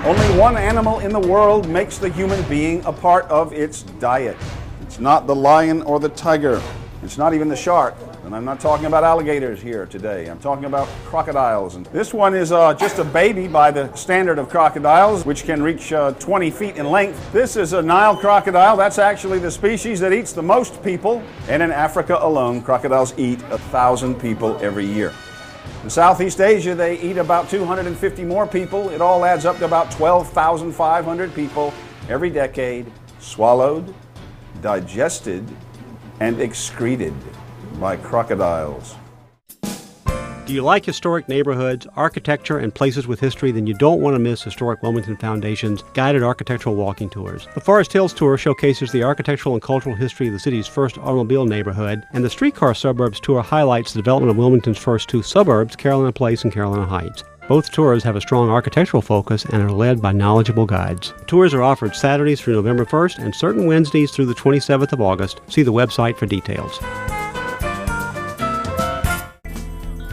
Only one animal in the world makes the human being a part of its diet. It's not the lion or the tiger. It's not even the shark. And I'm not talking about alligators here today. I'm talking about crocodiles. And this one is just a baby by the standard of crocodiles, which can reach 20 feet in length. This is a Nile crocodile. That's actually the species that eats the most people. And in Africa alone, crocodiles eat 1,000 people every year. In Southeast Asia, they eat about 250 more people. It all adds up to about 12,500 people every decade, swallowed, digested, and excreted by crocodiles. Do you like historic neighborhoods, architecture, and places with history? Then you don't want to miss Historic Wilmington Foundation's guided architectural walking tours. The Forest Hills Tour showcases the architectural and cultural history of the city's first automobile neighborhood, and the Streetcar Suburbs Tour highlights the development of Wilmington's first two suburbs, Carolina Place and Carolina Heights. Both tours have a strong architectural focus and are led by knowledgeable guides. Tours are offered Saturdays through November 1st and certain Wednesdays through the 27th of August. See the website for details.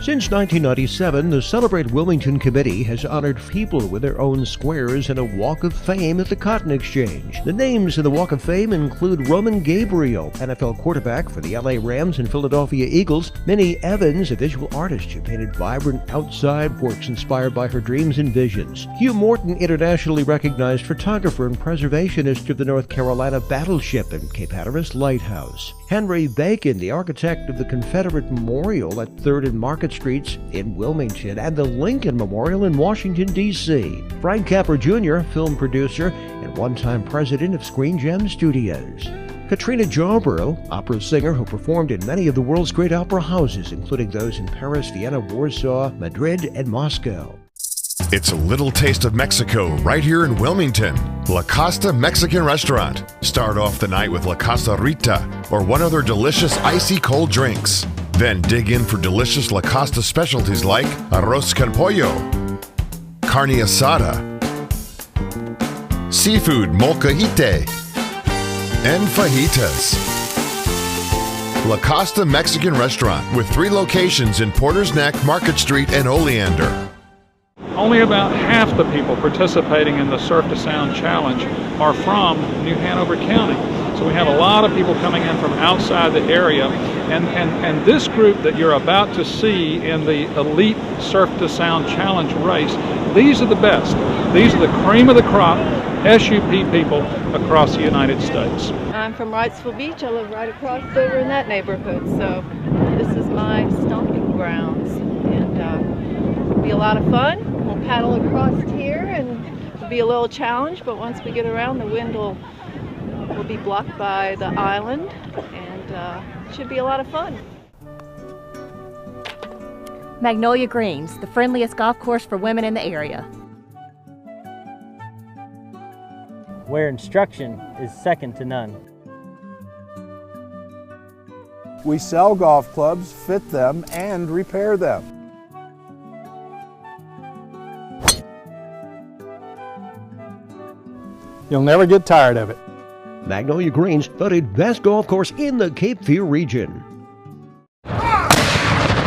Since 1997, the Celebrate Wilmington Committee has honored people with their own squares in a Walk of Fame at the Cotton Exchange. The names in the Walk of Fame include Roman Gabriel, NFL quarterback for the LA Rams and Philadelphia Eagles, Minnie Evans, a visual artist who painted vibrant outside works inspired by her dreams and visions, Hugh Morton, internationally recognized photographer and preservationist of the North Carolina battleship and Cape Hatteras Lighthouse, Henry Bacon, the architect of the Confederate Memorial at 3rd and Market Streets in Wilmington and the Lincoln Memorial in Washington, D.C. Frank Capra Jr., film producer and one-time president of Screen Gem Studios. Katrina Jawborough, opera singer who performed in many of the world's great opera houses, including those in Paris, Vienna, Warsaw, Madrid, and Moscow. It's a little taste of Mexico right here in Wilmington. LaCosta Mexican restaurant. Start off the night with La Costa Rita or one of their delicious icy cold drinks. Then dig in for delicious LaCosta specialties like arroz con pollo, carne asada, seafood molcajete, and fajitas. LaCosta Mexican restaurant with 3 locations in Porter's Neck, Market Street, and Oleander. Only about half the people participating in the Surf to Sound Challenge are from New Hanover County. So we have a lot of people coming in from outside the area. And this group that you're about to see in the Elite Surf to Sound Challenge race, these are the best. These are the cream of the crop SUP people across the United States. I'm from Wrightsville Beach. I live right across over in that neighborhood. So this is my stomping grounds. And it'll be a lot of fun. We'll paddle across here and it'll be a little challenge, but once we get around, the wind will be blocked by the island, and it should be a lot of fun. Magnolia Greens, the friendliest golf course for women in the area. Where instruction is second to none. We sell golf clubs, fit them, and repair them. You'll never get tired of it. Magnolia Greens voted best golf course in the Cape Fear region.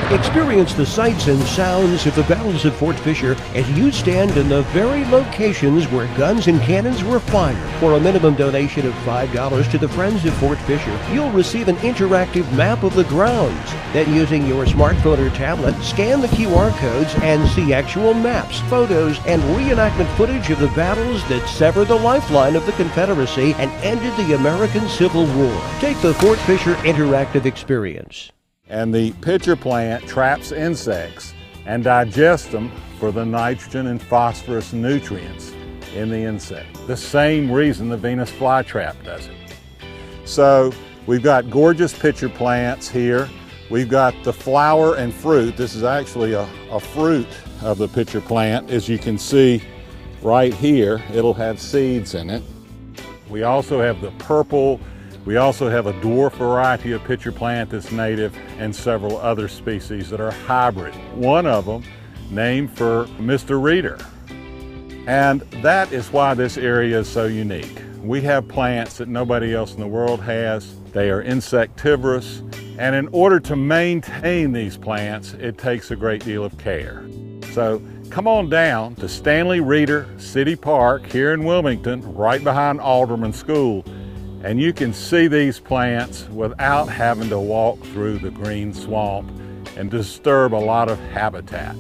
Experience the sights and sounds of the battles of Fort Fisher as you stand in the very locations where guns and cannons were fired. For a minimum donation of $5 to the Friends of Fort Fisher, you'll receive an interactive map of the grounds. Then using your smartphone or tablet, scan the QR codes and see actual maps, photos, and reenactment footage of the battles that severed the lifeline of the Confederacy and ended the American Civil War. Take the Fort Fisher interactive experience. And the pitcher plant traps insects and digests them for the nitrogen and phosphorus nutrients in the insect. The same reason the Venus flytrap does it. So we've got gorgeous pitcher plants here. We've got the flower and fruit. This is actually a fruit of the pitcher plant. As you can see right here, it'll have seeds in it. We also have the purple. We also have a dwarf variety of pitcher plant that's native and several other species that are hybrid. One of them named for Mr. Reader. And that is why this area is so unique. We have plants that nobody else in the world has. They are insectivorous, and in order to maintain these plants, it takes a great deal of care. So come on down to Stanley Reeder City Park here in Wilmington, right behind Alderman School, and you can see these plants without having to walk through the green swamp and disturb a lot of habitat.